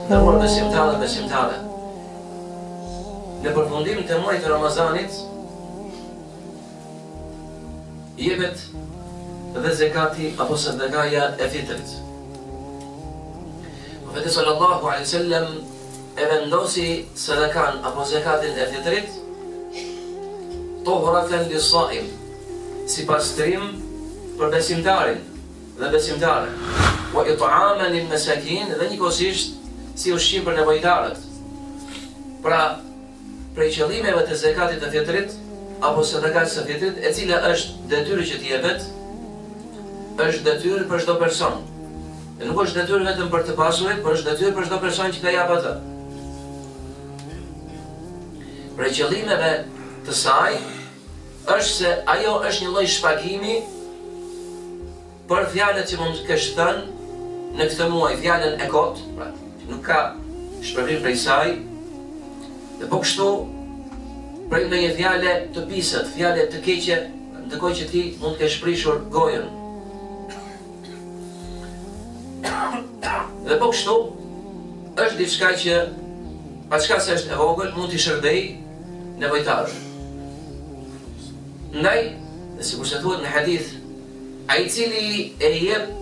Ndërruar besimtarë dhe besimtare, në përfundim të muajit të Ramazanit jepet dhe zekati apo sadakaja e fitrit. Profeti sallallahu alaihi wasallam e vendosi sadakan apo zekatin e fitrit tohratan lis-saim, si pastrim për besimtarin dhe besimtare, wa it'aman lil-masakin, dhe njëkohësisht si ushqim për nevojtarët. Pra, prej qëllimeve të zekatit të fitrit apo sadakës së fitrit, e cila është detyrë që t'i jepet, është detyrë për çdo person. E nuk është detyrë vetëm për të pasurit, por është detyrë për çdo person që ta jap atë. Prej qëllimeve të saj është se ajo është një lloj shpagimi për fjalët që mund të kesh thënë në këtë muaj, fjalën e kot, pra nuk ka shpërblim prej saj, dhe po kështu prej ndonjë fjale të pisët, fjale të keqe, ndërkohë që ti mund të kesh prishur gojën. Dhe po kështu është diçka që paçka se është e vogël mund t'i shërbej nevojtarëve. Ndaj, sikur se thuhet në hadith, ai i cili e jep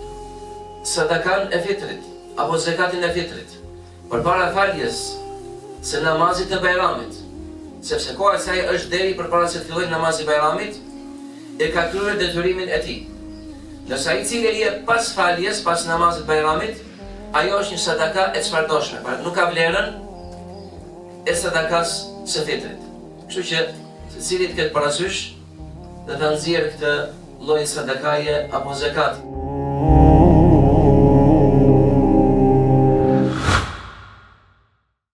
sadakan e fitrit apo zekatin e fitrit përpara faljes së namazit të Bajramit, sepse koha e saj është deri përpara se të fillojë namazi i Bajramit, e ka kryer detyrimin e tij. Ndërsa ai i cili e jep pas faljes, pas namazit të Bajramit, ajo është një sadaka e çfarëdoshme, pra nuk ka vlerën e sadakas së fitrit. Kështu që secili të ketë parasysh dhe ta nxjerrë këtë lloj sadakaje apo zekat.